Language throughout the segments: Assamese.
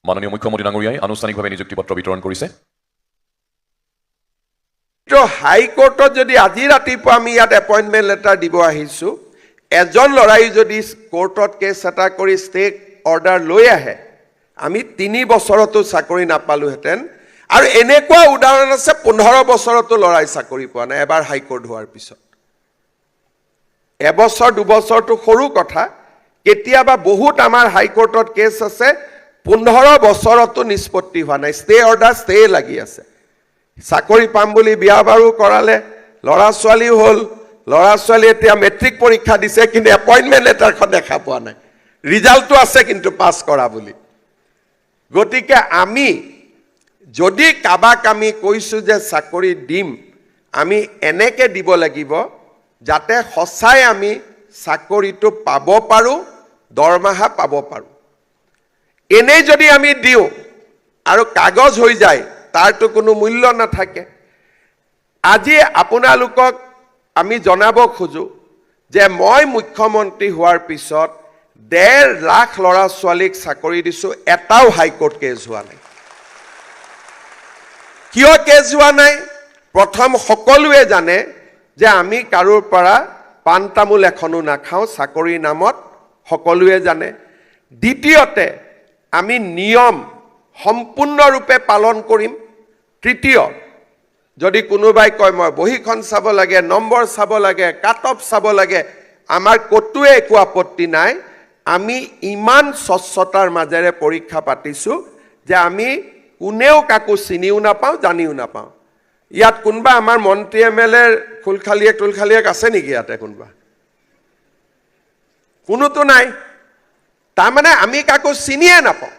মাননীয় মুখ্যমন্ত্ৰী ডাঙৰীয়াই আনুষ্ঠানিকভাৱে নিযুক্তিপত্ৰ বিতৰণ কৰিছে। হাইকোৰ্টত যদি আজি ৰাতিপুৱা আমি ইয়াত এপইণ্টমেণ্ট লেটাৰ দিব আহিছোঁ, এজন ল'ৰাই যদি কোৰ্টত কেছ এটা কৰি ষ্টে অৰ্ডাৰ লৈ আহে, আমি 3 বছৰতো চাকৰি নাপালোহেঁতেন। আৰু এনেকুৱা উদাহৰণ আছে 15 বছৰতো ল'ৰাই চাকৰি পোৱা নাই এবাৰ হাইকোৰ্ট হোৱাৰ পিছত। এবছৰ 2 বছৰটো সৰু কথা, কেতিয়াবা বহুত আমাৰ হাইকোৰ্টত কেছ আছে 15 বছৰতো নিষ্পত্তি হোৱা নাই, ষ্টে অৰ্ডাৰ ষ্টে লাগি আছে। চাকৰি পাম বুলি বিয়া বাৰু কৰালে, ল'ৰা ছোৱালীও হ'ল, ল'ৰা ছোৱালী এতিয়া মেট্ৰিক পৰীক্ষা দিছে, কিন্তু এপইণ্টমেণ্ট লেটাৰখন দেখা পোৱা নাই, ৰিজাল্টটো আছে কিন্তু পাছ কৰা বুলি। গতিকে আমি যদি কাবাক আমি কৈছোঁ যে চাকৰি দিম, আমি এনেকৈ দিব লাগিব যাতে সঁচাই আমি চাকৰিটো পাব পাৰোঁ, দৰমহা পাব পাৰোঁ। এনেই যদি আমি দিওঁ আৰু কাগজ হৈ যায়, তাৰতো কোনো মূল্য নাথাকে। আজি আপোনালোকক আমি জনাব খোজোঁ যে মই মুখ্যমন্ত্ৰী হোৱাৰ পিছত 1.5 লাখ ল'ৰা ছোৱালীক চাকৰি দিছোঁ, এটাও হাইকোৰ্ট কেছ হোৱা নাই। কিয় কেছ হোৱা নাই? প্ৰথম, সকলোৱে জানে যে আমি কাৰোৰ পৰা পাণ তামোল এখনো নাখাওঁ চাকৰিৰ নামত, সকলোৱে জানে। দ্বিতীয়তে, আমি নিয়ম সম্পূৰ্ণৰূপে পালন কৰিম। তৃতীয়, যদি কোনোবাই কয় মই বহীখন চাব লাগে, নম্বৰ চাব লাগে, কাট অফ চাব লাগে, আমাৰ ক'তোৱে একো আপত্তি নাই। আমি ইমান স্বচ্ছতাৰ মাজেৰে পৰীক্ষা পাতিছোঁ যে আমি কোনেও কাকো চিনিও নাপাওঁ, জানিও নাপাওঁ। ইয়াত কোনোবা আমাৰ মন্ত্ৰী MLAৰ খুলখালিয়েক আছে নেকি ইয়াতে কোনোবা? কোনোতো নাই। তাৰমানে আমি কাকো চিনিয়ে নাপাওঁ।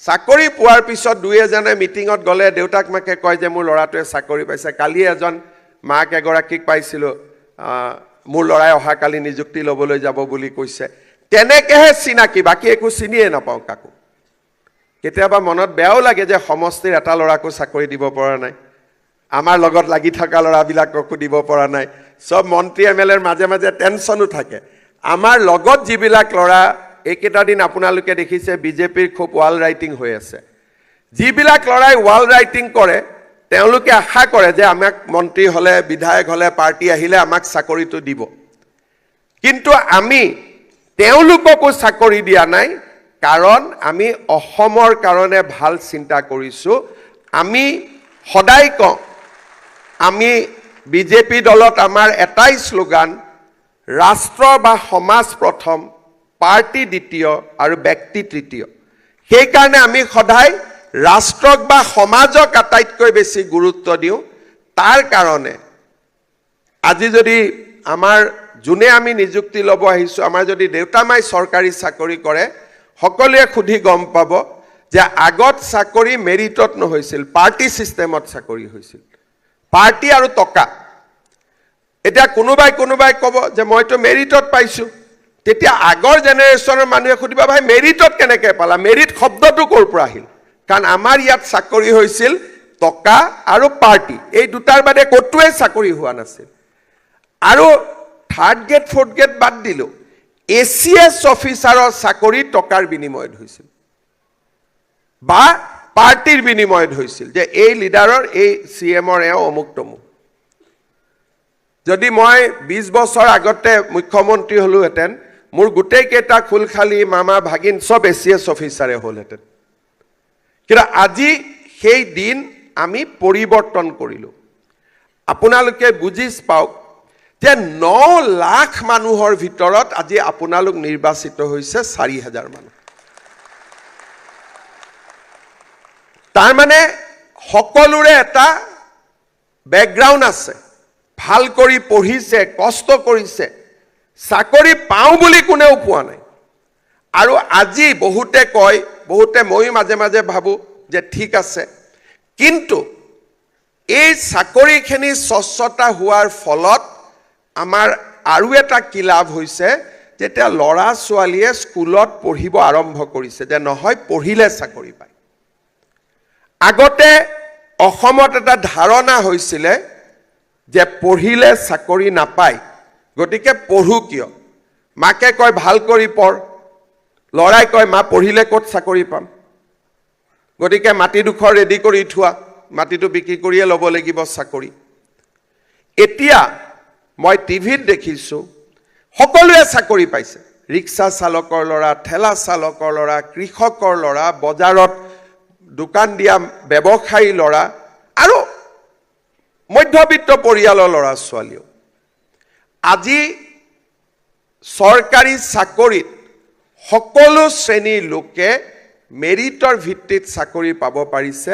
চাকৰি পোৱাৰ পিছত 2-এজনে মিটিঙত গ'লে দেউতাক মাকে কয় যে মোৰ ল'ৰাটোৱে চাকৰি পাইছে। কালি এজন মাক এগৰাকীক পাইছিলোঁ, মোৰ ল'ৰাই অহাকালি নিযুক্তি ল'বলৈ যাব বুলি কৈছে। তেনেকৈহে চিনাকি, বাকী একো চিনিয়ে নাপাওঁ কাকো। কেতিয়াবা মনত বেয়াও লাগে যে সমষ্টিৰ এটা ল'ৰাকো চাকৰি দিব পৰা নাই, আমাৰ লগত লাগি থকা ল'ৰাবিলাককো দিব পৰা নাই। চব মন্ত্ৰী MLAৰ মাজে মাজে টেনশ্যনো থাকে। আমাৰ লগত যিবিলাক ল'ৰা, এইকেইটা দিন আপোনালোকে দেখিছে বিজেপিৰ খুব ৱাল ৰাইটিং হৈ আছে। যিবিলাক ল'ৰাই ৱাল ৰাইটিং কৰে, তেওঁলোকে আশা কৰে যে আমাক মন্ত্ৰী হ'লে, বিধায়ক হ'লে, পাৰ্টি আহিলে আমাক চাকৰিটো দিব। কিন্তু আমি তেওঁলোককো চাকৰি দিয়া নাই, কাৰণ আমি অসমৰ কাৰণে ভাল চিন্তা কৰিছোঁ। আমি সদায় কওঁ, আমি বিজেপি দলত আমাৰ এটাই শ্লোগান, ৰাষ্ট্ৰ বা সমাজ প্ৰথম, পাৰ্টি দ্বিতীয় আৰু ব্যক্তি তৃতীয়। সেইকাৰণে আমি সদায় ৰাষ্ট্ৰক বা সমাজক আটাইতকৈ বেছি গুৰুত্ব দিওঁ। তাৰ কাৰণে আজি যদি আমাৰ যোনে আমি নিযুক্তি ল'ব আহিছোঁ, আমাৰ যদি দেউতা মাই চৰকাৰী চাকৰি কৰে, সকলোৱে সুধি গম পাব যে আগত চাকৰি মেৰিটত নহৈছিল, পাৰ্টি ছিষ্টেমত চাকৰি হৈছিল, পাৰ্টি আৰু টকা। এতিয়া কোনোবাই ক'ব যে মইতো মেৰিটত পাইছোঁ, তেতিয়া আগৰ জেনেৰেশ্যনৰ মানুহে সুধিব ভাই মেৰিটত কেনেকৈ পালা, মেৰিট শব্দটো ক'ৰ পৰা আহিল? কাৰণ আমাৰ ইয়াত চাকৰি হৈছিল টকা আৰু পাৰ্টি, এই দুটাৰ বাদে ক'তোৱে চাকৰি হোৱা নাছিল। আৰু 3rd গ্ৰেড 4th গ্ৰেড বাদ দিলোঁ, ACS অফিচাৰৰ চাকৰি টকাৰ বিনিময়ত হৈছিল বা পাৰ্টিৰ বিনিময়ত হৈছিল, যে এই লিডাৰৰ, এই CMৰ এওঁ অমুক তমুক। যদি মই 20 বছৰ আগতে মুখ্যমন্ত্ৰী হ'লোহেঁতেন, মোৰ গোটেইকেইটা খুলখালি মামা ভাগিন চব ACS অফিচাৰে হ'লহেঁতেন। কিন্তু আজি সেই দিন আমি পৰিৱৰ্তন কৰিলোঁ। আপোনালোকে বুজি পাওক যে 9 লাখ মানুহৰ ভিতৰত আজি আপোনালোক নিৰ্বাচিত হৈছে 4,000 মানুহ। তাৰমানে সকলোৰে এটা বেকগ্ৰাউণ্ড আছে, ভাল কৰি পঢ়িছে, কষ্ট কৰিছে, চাকৰি পাওঁ বুলি কোনেও পোৱা নাই। আৰু আজি বহুতে কয়, ময়ো মাজে মাজে ভাবোঁ যে ঠিক আছে, কিন্তু এই চাকৰিখিনি স্বচ্ছতা হোৱাৰ ফলত আমাৰ আৰু এটা কি লাভ হৈছে, যেতিয়া ল'ৰা ছোৱালীয়ে স্কুলত পঢ়িব আৰম্ভ কৰিছে যে নহয় পঢ়িলে চাকৰি পায়। আগতে অসমত এটা ধাৰণা হৈছিলে যে পঢ়িলে চাকৰি নাপায়, গতিকে পঢ়ো কিয়? মাকে কয় ভাল কৰি পঢ়, ল'ৰাই কয় মা পঢ়িলে ক'ত চাকৰি পাম। গতিকে মাটিডোখৰ ৰেডি কৰি থোৱা, মাটিটো বিক্ৰী কৰিয়ে ল'ব লাগিব চাকৰি। এতিয়া মই টিভিত দেখিছোঁ সকলোৱে চাকৰি পাইছে, ৰিক্সা চালকৰ ল'ৰা, ঠেলা চালকৰ ল'ৰা, কৃষকৰ ল'ৰা, বজাৰত দোকান দিয়া ব্যৱসায়ী ল'ৰা আৰু মধ্যবিত্ত পৰিয়ালৰ ল'ৰা ছোৱালীও। আজি চৰকাৰী চাকৰিত সকলো শ্ৰেণীৰ লোকে মেৰিটৰ ভিত্তিত চাকৰি পাব পাৰিছে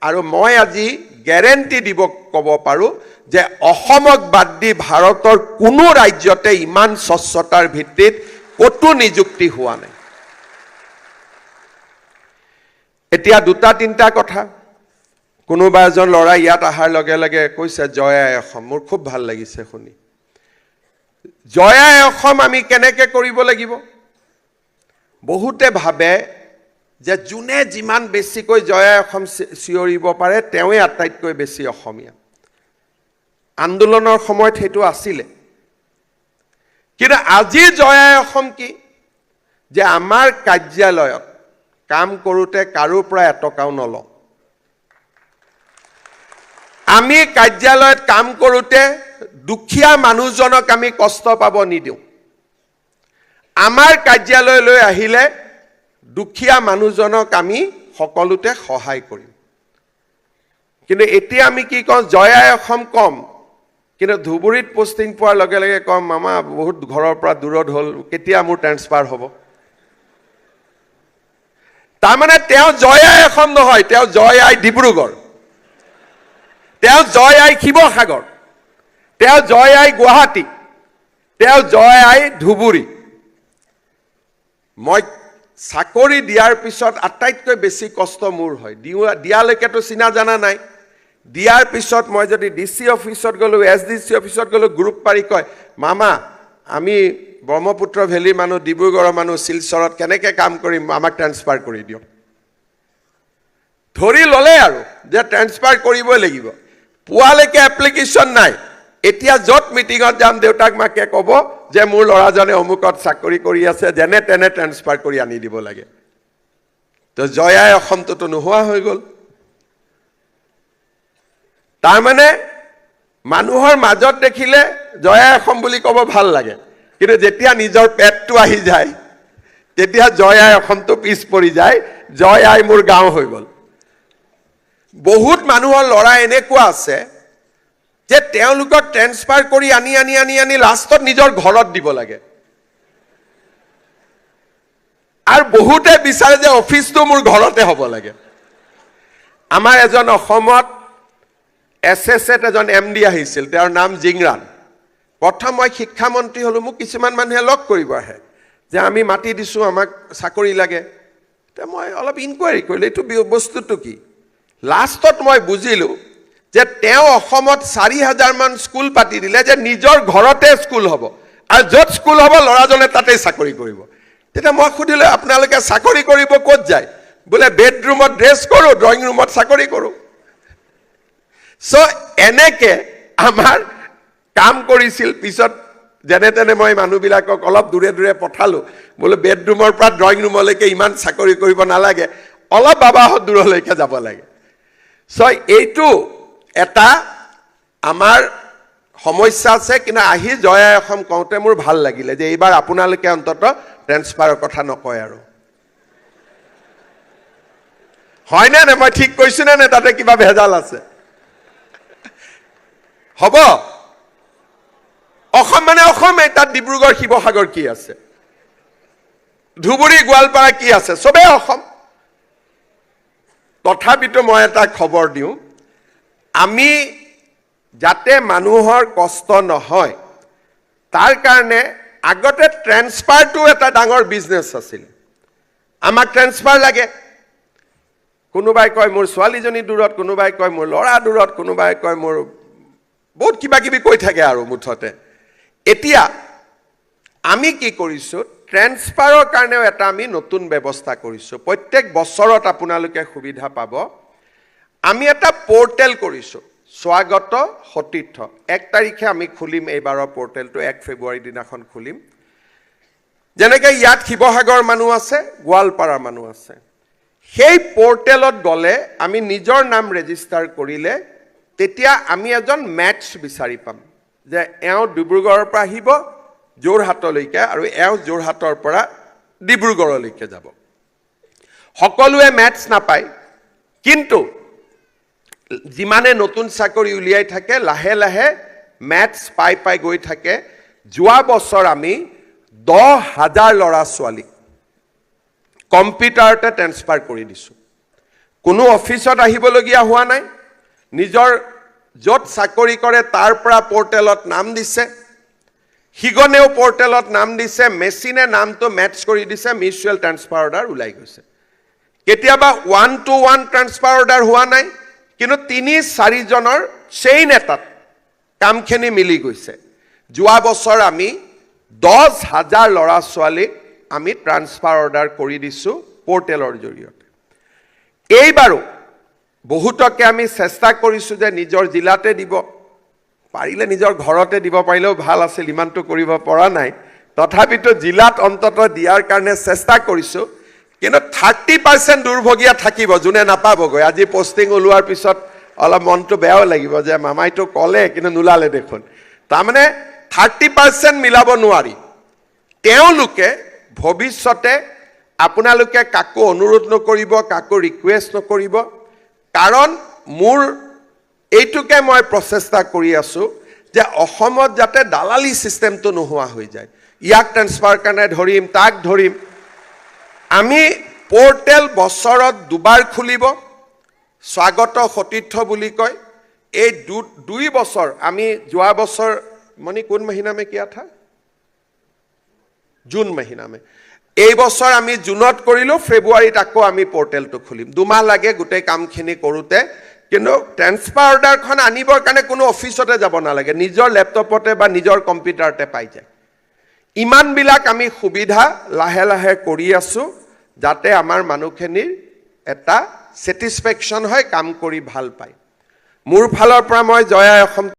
আৰু মই আজি গেৰেণ্টি দিব ক'ব পাৰোঁ যে অসমক বাদ দি ভাৰতৰ কোনো ৰাজ্যতে ইমান স্বচ্ছতাৰ ভিত্তিত ক'তো নিযুক্তি হোৱা নাই। এতিয়া দুটা তিনিটা কথা, কোনোবা এজন ল'ৰা ইয়াত অহাৰ লগে লগে কৈছে জয় আই অসম, মোৰ খুব ভাল লাগিছে শুনি। জয় আই অসম আমি কেনেকৈ কৰিব লাগিব? বহুতে ভাবে যে যোনে যিমান বেছিকৈ জয় আই অসম চিঞৰিব পাৰে তেওঁৱে আটাইতকৈ বেছি অসমীয়া। আন্দোলনৰ সময়ত সেইটো আছিলে, কিন্তু আজি জয় আই অসম কি? যে আমাৰ কাৰ্যালয়ত কাম কৰোঁতে কাৰোৰ পৰা এটকাও নলওঁ। আমি কাৰ্যালয়ত কাম কৰোঁতে দুখীয়া মানুহজনক আমি কষ্ট পাব নিদিওঁ। আমাৰ কাৰ্যালয়লৈ আহিলে দুখীয়া মানুহজনক আমি সকলোতে সহায় কৰিম। কিন্তু এতিয়া আমি কি কওঁ, জয় আই অসম কম, কিন্তু ধুবুৰীত পোষ্টিং পোৱাৰ লগে লগে কম মামা বহুত ঘৰৰ পৰা দূৰত হ'ল, কেতিয়া মোৰ ট্ৰেন্সফাৰ হ'ব? তাৰমানে তেওঁ জয় আই অসম নহয়, তেওঁ জয় আই ডিব্ৰুগড়, তেওঁ জয় আই শিৱসাগৰ, তেওঁ জয় আই গুৱাহাটী, তেওঁ জয় আই ধুবুৰী। মই চাকৰি দিয়াৰ পিছত আটাইতকৈ বেছি কষ্ট মোৰ হয়। দিয়ালৈকেতো চিনা জানা নাই, দিয়াৰ পিছত মই যদি DC অফিচত গ'লোঁ, SDC অফিচত গ'লোঁ, গ্ৰুপ পাৰি কয় মামা আমি ব্ৰহ্মপুত্ৰ ভেলীৰ মানুহ, ডিব্ৰুগড়ৰ মানুহ, শিলচৰত কেনেকৈ কাম কৰিম, আমাক ট্ৰেন্সফাৰ কৰি দিয়ক। ধৰি ল'লে আৰু যে ট্ৰেন্সফাৰ কৰিবই লাগিব। পোৱালৈকে এপ্লিকেশ্যন নাই। এতিয়া য'ত মিটিঙত যাম দেউতাক মাকে ক'ব যে মোৰ ল'ৰাজনে অমুকত চাকৰি কৰি আছে, যেনে তেনে ট্ৰেন্সফাৰ কৰি আনি দিব লাগে। তো জয় আই অসমটোতো নোহোৱা হৈ গ'ল। তাৰমানে মানুহৰ মাজত দেখিলে জয় আই অসম বুলি ক'ব ভাল লাগে, কিন্তু যেতিয়া নিজৰ পেটটো আহি যায় তেতিয়া জয় আই অসমটো পিছ পৰি যায়, জয় আই মোৰ গাঁও হৈ গ'ল। বহুত মানুহৰ ল'ৰা এনেকুৱা আছে যে তেওঁলোকক ট্ৰেন্সফাৰ কৰি আনি আনি আনি আনি লাষ্টত নিজৰ ঘৰত দিব লাগে। আৰু বহুতে বিচাৰে যে অফিচটো মোৰ ঘৰতে হ'ব লাগে। আমাৰ এজন অসমত SSত এজন MD আহিছিল, তেওঁৰ নাম জিংৰান। প্ৰথম মই শিক্ষামন্ত্ৰী হ'লোঁ, মোক কিছুমান মানুহে লগ কৰিব আহে যে আমি মাতি দিছোঁ, আমাক চাকৰি লাগে। এতিয়া মই অলপ ইনকুৱাৰী কৰিলোঁ এইটো বস্তুটো কি। লাষ্টত মই বুজিলোঁ যে তেওঁ অসমত 4,000 মান স্কুল পাতি দিলে যে নিজৰ ঘৰতে স্কুল হ'ব, আৰু য'ত স্কুল হ'ব ল'ৰাজনে তাতেই চাকৰি কৰিব। তেতিয়া মই সুধিলোঁ আপোনালোকে চাকৰি কৰিব ক'ত যায়? বোলে বেডৰুমত ড্ৰেছ কৰোঁ, ড্ৰয়িং ৰুমত চাকৰি কৰোঁ। চ' এনেকৈ আমাৰ কাম কৰিছিল। পিছত যেনে তেনে মই মানুহবিলাকক অলপ দূৰে দূৰে পঠালোঁ, বোলো বেডৰুমৰ পৰা ড্ৰয়িং ৰুমলৈকে ইমান চাকৰি কৰিব নালাগে, অলপ বাবাহঁত দূৰলৈকে যাব লাগে। চ' এইটো এটা আমাৰ সমস্যা আছে। কিন্তু আহি জয় আই অসম কওঁতে মোৰ ভাল লাগিলে যে এইবাৰ আপোনালোকে অন্ততঃ ট্ৰেন্সফাৰৰ কথা নকয় আৰু। হয়নে নে? মই ঠিক কৈছোঁ নে তাতে কিবা ভেজাল আছে? হ'ব। অসম মানে অসমেই, তাত ডিব্ৰুগড় শিৱসাগৰ কি আছে, ধুবুৰী গোৱালপাৰা কি আছে, চবেই অসম। তথাপিতো মই এটা খবৰ দিওঁ, আমি যাতে মানুহৰ কষ্ট নহয় তাৰ কাৰণে আগতে ট্ৰেন্সফাৰটো এটা ডাঙৰ বিজনেছ আছিল। আমাক ট্ৰেন্সফাৰ লাগে, কোনোবাই কয় মোৰ ছোৱালীজনী দূৰত, কোনোবাই কয় মোৰ ল'ৰা দূৰত, কোনোবাই কয় মোৰ বহুত কিবা কিবি কৈ থাকে আৰু মুঠতে। এতিয়া আমি কি কৰিছোঁ, ট্ৰেন্সফাৰৰ কাৰণেও এটা আমি নতুন ব্যৱস্থা কৰিছোঁ। প্ৰত্যেক বছৰত আপোনালোকে সুবিধা পাব। আমি এটা পৰ্টেল কৰিছোঁ, স্বাগত সতীৰ্থ। 1 তাৰিখে আমি খুলিম এইবাৰৰ পৰ্টেলটো, 1 ফেব্ৰুৱাৰী দিনাখন খুলিম। যেনেকৈ ইয়াত শিৱসাগৰৰ মানুহ আছে, গোৱালপাৰাৰ মানুহ আছে, সেই পৰ্টেলত গ'লে আমি নিজৰ নাম ৰেজিষ্টাৰ কৰিলে তেতিয়া আমি এজন মেটচ বিচাৰি পাম যে এওঁ ডিব্ৰুগড়ৰ পৰা আহিব যোৰহাটলৈকে আৰু এওঁ যোৰহাটৰ পৰা ডিব্ৰুগড়লৈকে যাব সকলোৱে মেটচ নাপায় কিন্তু যিমানে নতুন চাকৰি উলিয়াই থাকে লাহে লাহে মেটচ পাই গৈ থাকে যোৱা বছৰ আমি 10,000 ল'ৰা ছোৱালীক কম্পিউটাৰতে ট্ৰেন্সফাৰ কৰি দিছোঁ কোনো অফিচত আহিবলগীয়া হোৱা নাই নিজৰ য'ত চাকৰি কৰে তাৰ পৰা পৰ্টেলত নাম দিছে হিগনেও পৰ্টেলত নাম দিছে মেচিনে নামটো মেটচ কৰি দিছে মিউচুৱেল ট্ৰেন্সফাৰ অৰ্ডাৰ ওলাই গৈছে কেতিয়াবা 1-to-1 ট্ৰেন্সফাৰ অৰ্ডাৰ হোৱা নাই কিন্তু 3-4 জনৰ চেইন এটাত কামখিনি মিলি গৈছে যোৱা বছৰ আমি 10,000 ল'ৰা ছোৱালীক আমি ট্ৰান্সফাৰ অৰ্ডাৰ কৰি দিছোঁ পৰ্টেলৰ জৰিয়তে এইবাৰো বহুতকে আমি চেষ্টা কৰিছোঁ যে নিজৰ জিলাতে দিব পাৰিলে নিজৰ ঘৰতে দিব পাৰিলেও ভাল আছিল ইমানটো কৰিব পৰা নাই তথাপিতো জিলাত অন্তত দিয়াৰ কাৰণে চেষ্টা কৰিছোঁ কিন্তু 30% দুৰ্ভগীয়া থাকিব যোনে নাপাবগৈ আজি পোষ্টিং ওলোৱাৰ পিছত অলপ মনটো বেয়াও লাগিব যে মামাইটো ক'লে কিন্তু নোলালে দেখোন তাৰমানে 30% মিলাব নোৱাৰি তেওঁলোকে ভৱিষ্যতে আপোনালোকে কাকো অনুৰোধ নকৰিব কাকো ৰিকুৱেষ্ট নকৰিব কাৰণ মোৰ এইটোকে মই প্ৰচেষ্টা কৰি আছোঁ যে অসমত যাতে দালালি চিষ্টেমটো নোহোৱা হৈ যায় ইয়াক ট্ৰেন্সফাৰ কাৰণে ধৰিম তাক ধৰিম আমি পৰ্টেল বছৰত দুবাৰ খুলিব স্বাগত সতীৰ্থ বুলি কয় এই 2 বছৰ আমি যোৱা বছৰ মানে কোন মহিনা মে কিয়া থা জুন মহিনা মে এই বছৰ আমি জুনত কৰিলো ফেব্ৰুৱাৰীত আকৌ আমি পৰ্টেলটো খুলিম 2 মাহ লাগে গোটেই কামখিনি কৰোতে কিন্তু ট্ৰেন্সফাৰ অৰ্ডাৰখন আনিবৰ কাৰণে কোনো অফিচতে যাব নালাগে নিজৰ লেপটপতে বা নিজৰ কম্পিউটাৰতে পাই যায় ইমানবিলাক আমি সুবিধা লাহে লাহে কৰি আছোঁ যাতে আমাৰ মানুহখিনিৰ এটা স্যাটিসফ্যাকশন হয় কাম কৰি ভাল পায় মোৰ ফালৰ পৰা মই জয় অসম